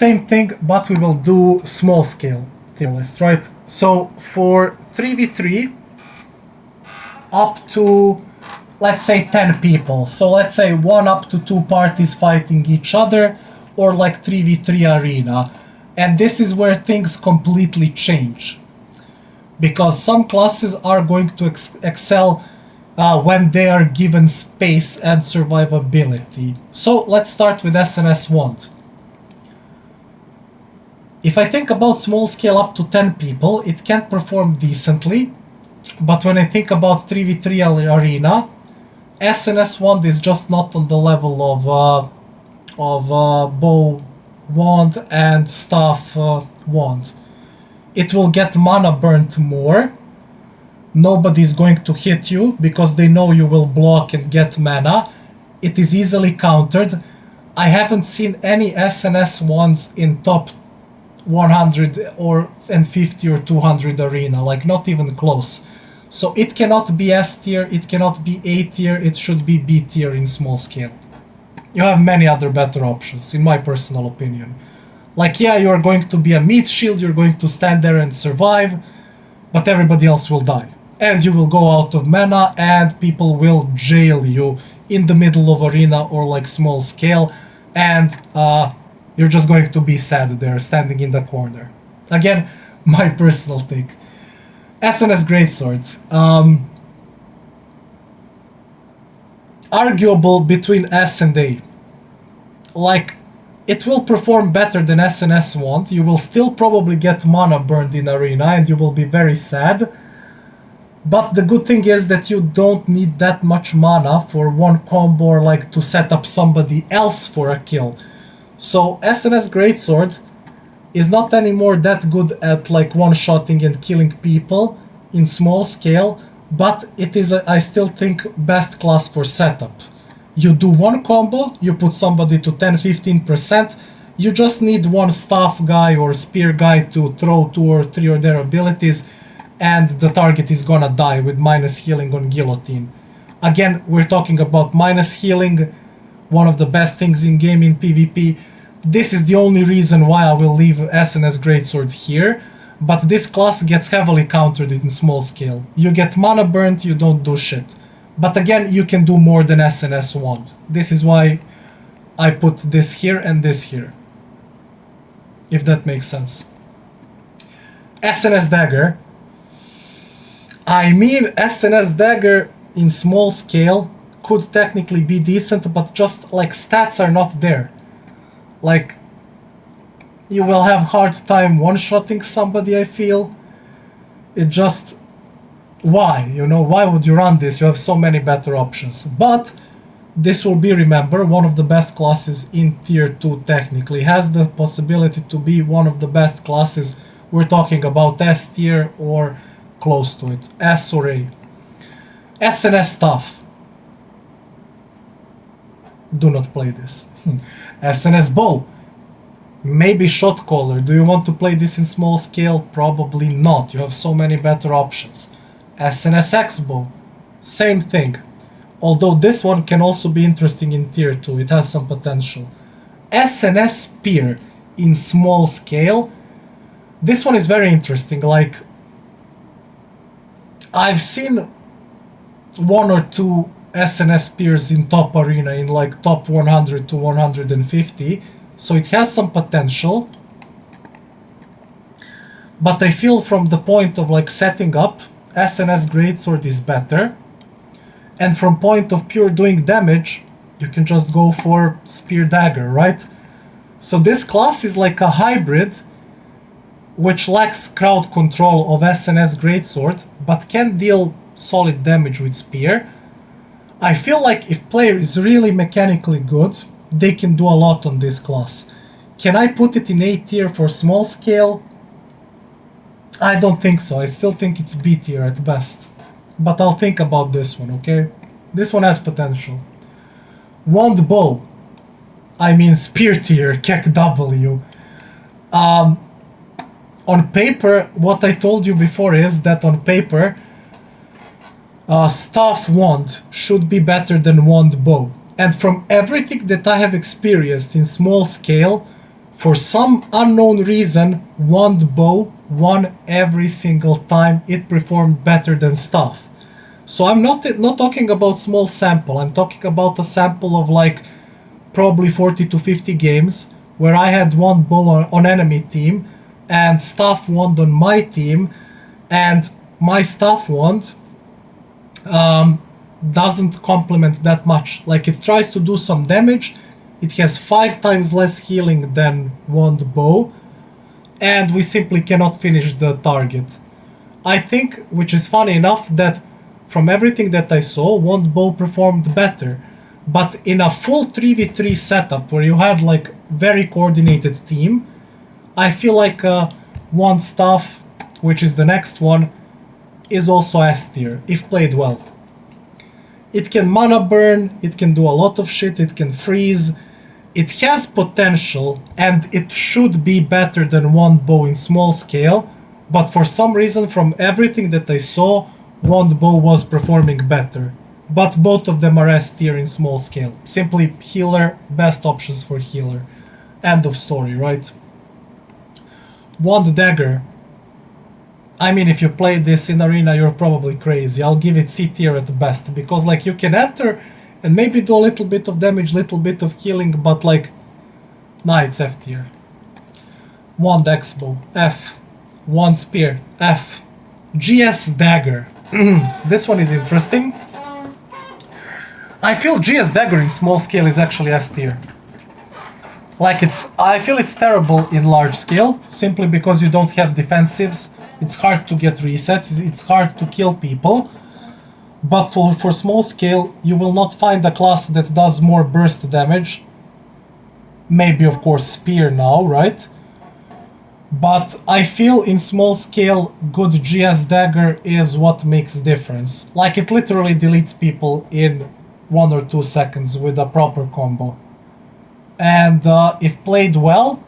Same thing, but we will do small scale tier list, right? So for 3v3, up to, let's say 10 people. So let's say 1 up to 2 parties fighting each other, or like 3v3 arena. And this is where things completely change. Because some classes are going to excel when they are given space and survivability. So let's start with SNS Wand. If I think about small scale up to 10 people, it can perform decently. But when I think about 3v3 arena, SNS Wand is just not on the level of bow wand and staff wand. It will get mana burnt more. Nobody's going to hit you because they know you will block and get mana. It is easily countered. I haven't seen any SNS wands in top 100 or and 50 or 200 arena, like not even close. So it cannot be S tier, it cannot be A tier, it should be B tier in small scale. You have many other better options, in my personal opinion. Like, yeah, you're going to be a meat shield, you're going to stand there and survive, but everybody else will die. And you will go out of mana, and people will jail you in the middle of arena or like small scale, and you're just going to be sad there, standing in the corner. Again, my personal take. SNS Greatsword. Arguable between S and A. Like, it will perform better than SNS Wand. You will still probably get mana burned in arena and you will be very sad. But the good thing is that you don't need that much mana for one combo or like to set up somebody else for a kill. So SNS Greatsword is not anymore that good at like one-shotting and killing people in small scale, but it is, I still think, best class for setup. You do one combo, you put somebody to 10-15%, you just need one staff guy or spear guy to throw 2 or 3 of their abilities, and the target is gonna die with minus healing on guillotine. Again, we're talking about minus healing, one of the best things in game in PvP. This is the only reason why I will leave SNS Greatsword here, but this class gets heavily countered in small scale. You get mana burnt, you don't do shit. But again, you can do more than SNS Wand. This is why I put this here and this here. If that makes sense. SNS Dagger. I mean, SNS Dagger in small scale could technically be decent, but just like stats are not there. Like, you will have hard time one-shotting somebody, I feel. It just... Why? You know, why would you run this? You have so many better options. But this will be, remember, one of the best classes in tier 2 technically. Has the possibility to be one of the best classes. We're talking about S tier or close to it. S or A. SNS Staff. Do not play this. SNS Bow. Maybe Shot Caller. Do you want to play this in small scale? Probably not. You have so many better options. SNS X-Bow. Same thing. Although this one can also be interesting in tier 2. It has some potential. SNS Spear in small scale. This one is very interesting. Like, I've seen 1 or 2 SNS Spears in top arena, in like top 100 to 150. So it has some potential. But I feel from the point of like setting up, SNS Greatsword is better. And from point of pure doing damage, you can just go for Spear Dagger, right? So this class is like a hybrid which lacks crowd control of SNS Greatsword, but can deal solid damage with Spear. I feel like if player is really mechanically good, they can do a lot on this class. Can I put it in A tier for small scale? I don't think so. I still think it's B tier at best. But I'll think about this one, okay? This one has potential. Wand Bow. I mean Spear tier, Keck W. On paper, what I told you before is that on paper, Staff Wand should be better than Wand Bow. And from everything that I have experienced in small scale, For some unknown reason, Wand Bow won every single time. It performed better than Staff. So I'm not talking about small sample. I'm talking about a sample of like probably 40 to 50 games where I had Wand Bow on enemy team and Staff Wand on my team, and my Staff Wand doesn't complement that much. Like, it tries to do some damage. It has 5 times less healing than Wand Bow, and we simply cannot finish the target. I think, which is funny enough, that from everything that I saw, Wand Bow performed better. But in a full 3v3 setup where you had like very coordinated team, I feel like Wand Staff, which is the next one, is also S tier, if played well. It can mana burn, it can do a lot of shit, it can freeze. It has potential, and it should be better than Wand Bow in small scale, but for some reason, from everything that I saw, Wand Bow was performing better. But both of them are S tier in small scale. Simply healer, best options for healer. End of story, right? Wand Dagger. I mean, if you play this in arena, you're probably crazy. I'll give it C tier at best, because like you can enter and maybe do a little bit of damage, little bit of healing, but like, nah, it's F tier. Wand X-Bow, F. Wand Spear, F. GS Dagger. This one is interesting. I feel GS Dagger in small scale is actually S tier. Like, I feel it's terrible in large scale, simply because you don't have defensives. It's hard to get resets, it's hard to kill people. But for small scale, you will not find a class that does more burst damage. Maybe, of course, Spear now, right? But I feel in small scale, good GS Dagger is what makes difference. Like, it literally deletes people in 1 or 2 seconds with a proper combo. And if played well,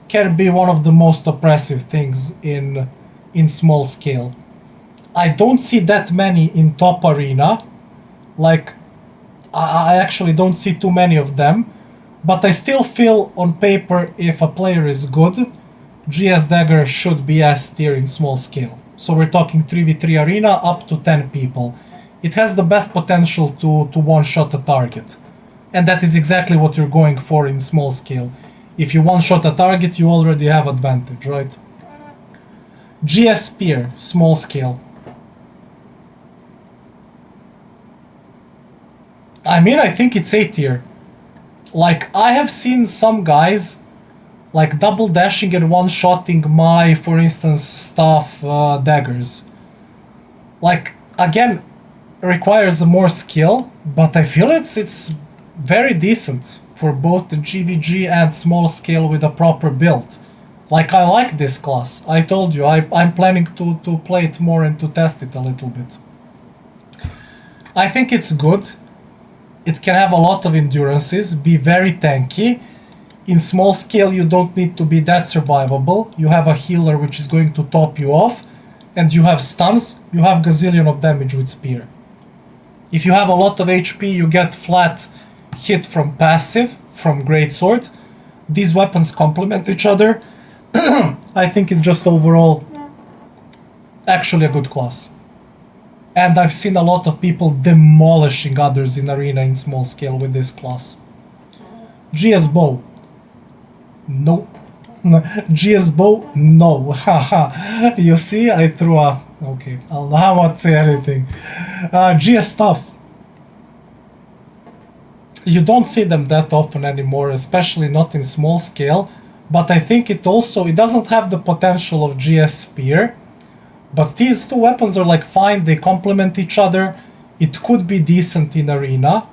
can be one of the most oppressive things in small scale. I don't see that many in top arena. Like, I actually don't see too many of them. But I still feel on paper, if a player is good, GS Dagger should be S tier in small scale. So we're talking 3v3 arena up to 10 people. It has the best potential to one-shot a target. And that is exactly what you're going for in small scale. If you one-shot a target, you already have advantage, right? GS Spear, small scale. I mean, I think it's A tier. Like, I have seen some guys like double dashing and one-shotting my, for instance, Staff daggers. Like, again, requires more skill, but I feel it's very decent for both the GVG and small scale with a proper build. Like, I like this class. I told you, I'm planning to play it more and to test it a little bit. I think it's good. It can have a lot of endurances, be very tanky. In small scale, you don't need to be that survivable. You have a healer which is going to top you off, and you have stuns, you have gazillion of damage with Spear. If you have a lot of HP, you get flat hit from passive, from Greatsword. These weapons complement each other. I think it's just overall actually a good class. And I've seen a lot of people demolishing others in arena in small scale with this class. GS Bow. No. GS Bow? No. Haha. You see, I threw a... Okay, I'll not say anything. GS Staff. You don't see them that often anymore, especially not in small scale. But I think it doesn't have the potential of GS Spear. But these two weapons are like fine, they complement each other. It could be decent in arena.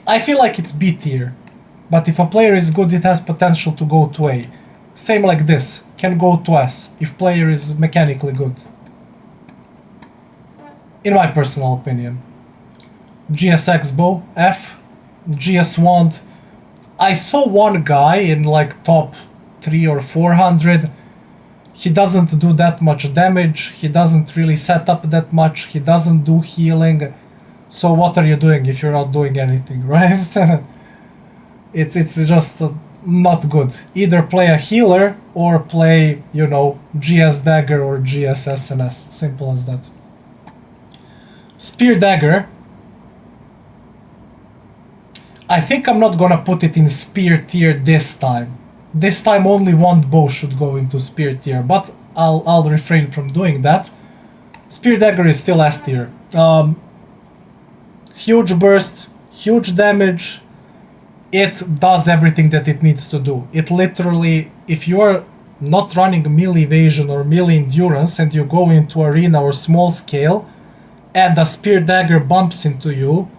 I feel like it's B tier. But if a player is good, it has potential to go to A. Same like this, can go to S, if player is mechanically good. In my personal opinion. GS X-Bow, F. GS Wand. I saw one guy in like top 3 or 400. He doesn't do that much damage, he doesn't really set up that much, he doesn't do healing. So what are you doing if you're not doing anything, right? It's just not good. Either play a healer or play, you know, GS Dagger or GS SNS. Simple as that. Spear Dagger. I think I'm not gonna put it in Spear tier this time. This time only one bow should go into Spear tier, but I'll refrain from doing that. Spear Dagger is still S tier. Huge burst, huge damage. It does everything that it needs to do. It literally, if you're not running melee evasion or melee endurance and you go into arena or small scale and a Spear Dagger bumps into you,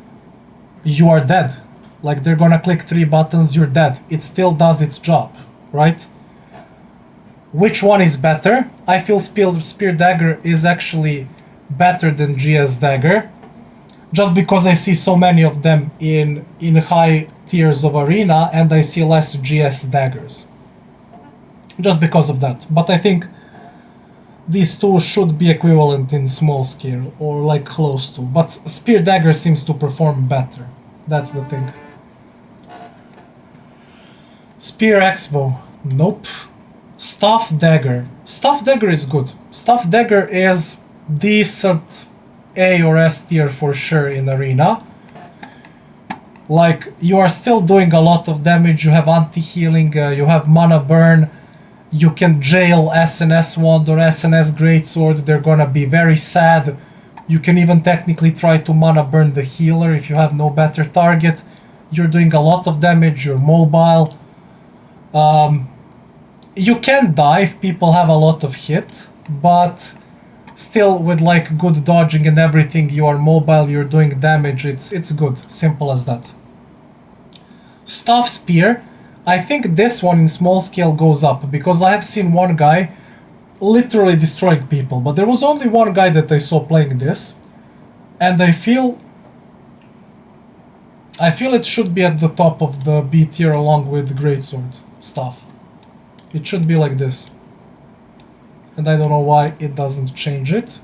you are dead. Like, they're gonna click 3 buttons, you're dead. It still does its job, right? Which one is better? I feel Spear Dagger is actually better than GS Dagger, just because I see so many of them in high tiers of arena and I see less GS Daggers. Just because of that. But I think these two should be equivalent in small scale, or like close to. But Spear Dagger seems to perform better. That's the thing. Spear X-Bow. Nope. Staff Dagger. Staff Dagger is good. Staff Dagger is decent A or S tier for sure in arena. Like, you are still doing a lot of damage, you have anti-healing, you have mana burn, you can jail SNS Wand or SNS Greatsword, they're gonna be very sad. You can even technically try to mana burn the healer if you have no better target. You're doing a lot of damage, you're mobile. You can die if people have a lot of hit, but still with like good dodging and everything, you are mobile, you're doing damage, it's good, simple as that. Staff Spear, I think this one in small scale goes up, because I have seen one guy literally destroying people, but there was only one guy that I saw playing this, and I feel it should be at the top of the B tier along with Greatsword stuff. It should be like this. And I don't know why it doesn't change it.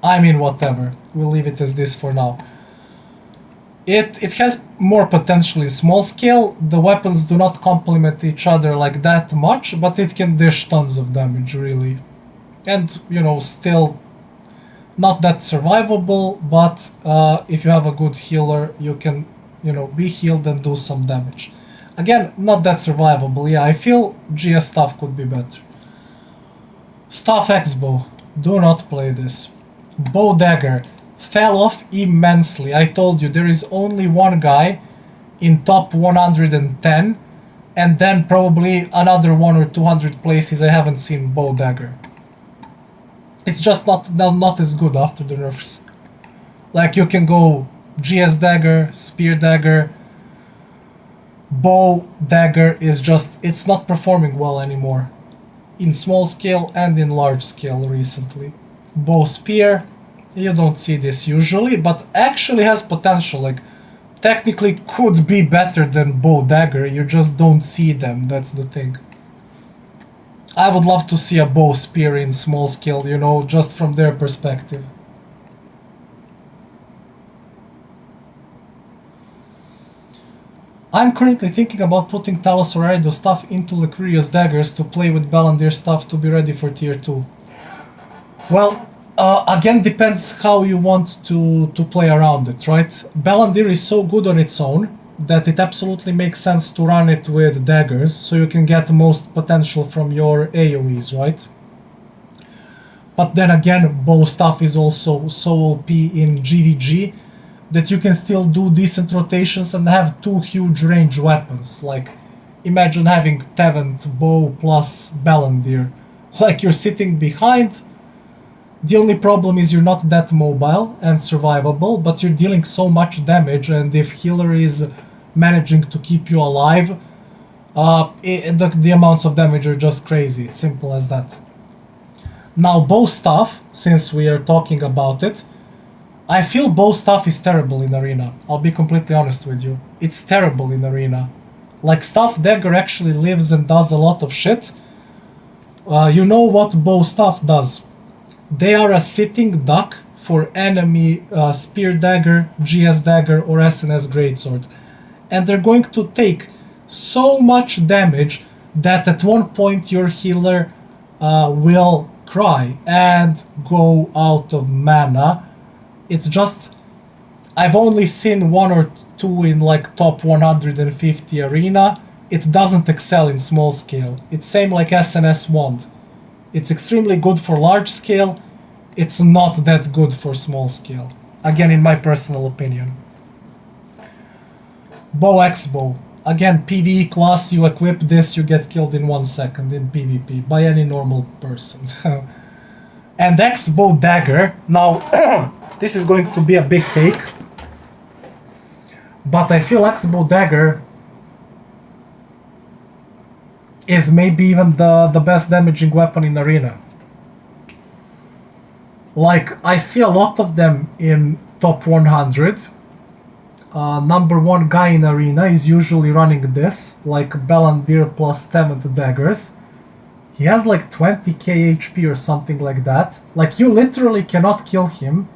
I mean, whatever. We'll leave it as this for now. It has more potential in small scale. The weapons do not complement each other like that much, but it can dish tons of damage, really. And, you know, still not that survivable, but if you have a good healer, you can, you know, be healed and do some damage. Again, not that survivable. Yeah, I feel GS stuff could be better. Staff X-Bow. Do not play this. Bow Dagger. Fell off immensely. I told you, there is only one guy in top 110, and then probably another 1 or 200 places I haven't seen Bow Dagger. It's just not as good after the nerfs. Like, you can go GS Dagger, Spear Dagger. Bow Dagger is just, it's not performing well anymore. In small scale and in large scale recently. Bow Spear, you don't see this usually, but actually has potential. Like, technically could be better than Bow Dagger, you just don't see them, that's the thing. I would love to see a Bow Spear in small scale, you know, just from their perspective. I'm currently thinking about putting Talos or Arido stuff into Licurious Daggers to play with Balandir stuff to be ready for tier 2. Well, again, depends how you want to play around it, right? Balandir is so good on its own that it absolutely makes sense to run it with daggers, so you can get the most potential from your AoEs, right? But then again, bow stuff is also so OP in GVG that you can still do decent rotations and have 2 huge range weapons. Like, imagine having Tevent, Bow plus Balandir. Like, you're sitting behind. The only problem is you're not that mobile and survivable, but you're dealing so much damage, and if healer is managing to keep you alive, the amounts of damage are just crazy. It's simple as that. Now, bow stuff, since we are talking about it, I feel bow stuff is terrible in arena. I'll be completely honest with you. It's terrible in arena. Like, Staff Dagger actually lives and does a lot of shit. You know what bow stuff does? They are a sitting duck for enemy Spear Dagger, GS Dagger, or SNS Greatsword. And they're going to take so much damage that at one point your healer will cry and go out of mana. It's just, I've only seen one or two in like top 150 arena. It doesn't excel in small scale. It's same like SNS Wand. It's extremely good for large scale. It's not that good for small scale. Again, in my personal opinion. Bow X Bow. Again, PvE class, you equip this, you get killed in 1 second in PvP by any normal person. And X Bow Dagger. Now, this is going to be a big take. But I feel X Bow Dagger is maybe even the best damaging weapon in Arena. Like, I see a lot of them in top 100. Number 1 guy in Arena is usually running this, like Belandir plus 7 daggers. He has like 20k HP or something like that. Like, you literally cannot kill him,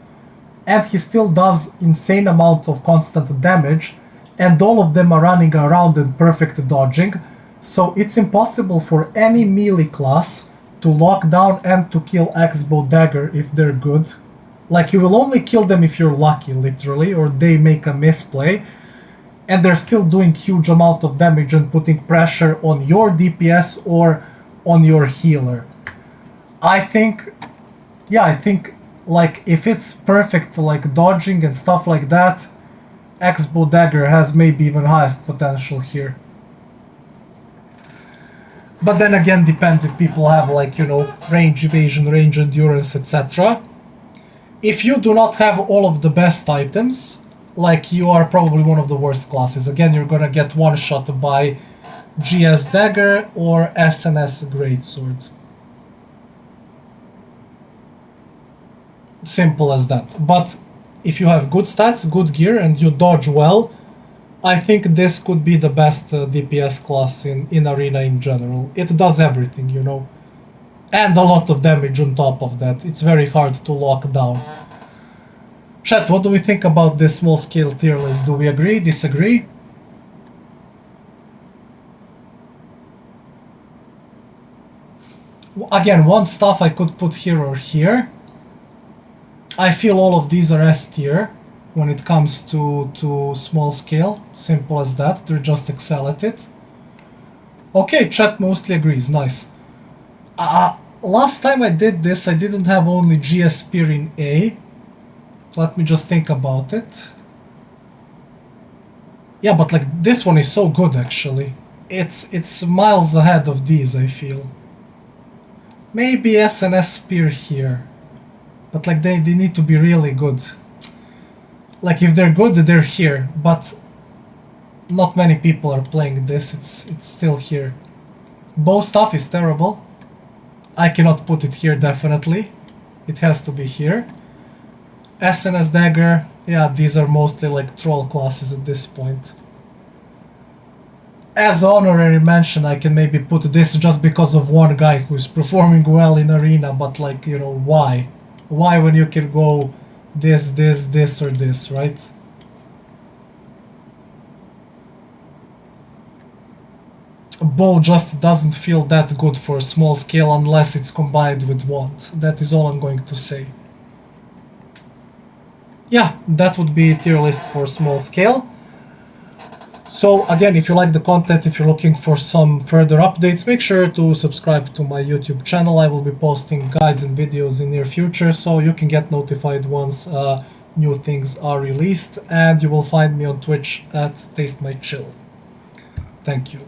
and he still does insane amount of constant damage, and all of them are running around in perfect dodging. So it's impossible for any melee class to lock down and to kill X-Bow Dagger if they're good. Like, you will only kill them if you're lucky, literally, or they make a misplay, and they're still doing huge amount of damage and putting pressure on your DPS or on your healer. I think, like, if it's perfect, like, dodging and stuff like that, X-Bow Dagger has maybe even highest potential here. But then again, depends if people have, like, you know, range evasion, range endurance, etc. If you do not have all of the best items, like, you are probably one of the worst classes. Again, you're gonna get one shot by GS Dagger or SNS Greatsword. Simple as that. But if you have good stats, good gear, and you dodge well, I think this could be the best DPS class in Arena in general. It does everything, you know. And a lot of damage on top of that. It's very hard to lock down. Chat, what do we think about this small scale tier list? Do we agree, disagree? Again, one stuff I could put here or here. I feel all of these are S tier when it comes to small scale. Simple as that. They just excel at it. Okay, chat mostly agrees. Nice. Last time I did this, I didn't have only GS Spear in A. Let me just think about it. Yeah, but like, this one is so good actually. It's miles ahead of these, I feel. Maybe SNS Spear here. But like, they need to be really good. Like, if they're good, they're here. But not many people are playing this. It's still here. Bow Staff is terrible. I cannot put it here, definitely. It has to be here. SNS Dagger. Yeah, these are mostly like troll classes at this point. As honorary mention, I can maybe put this just because of one guy who's performing well in Arena, but like, you know, why? Why when you can go this, or this, right? Bow just doesn't feel that good for small scale unless it's combined with Wand. That is all I'm going to say. Yeah, that would be a tier list for small scale. So again, if you like the content, if you're looking for some further updates, make sure to subscribe to my YouTube channel. I will be posting guides and videos in near future, so you can get notified once new things are released. And you will find me on Twitch at Taste My Chill. Thank you.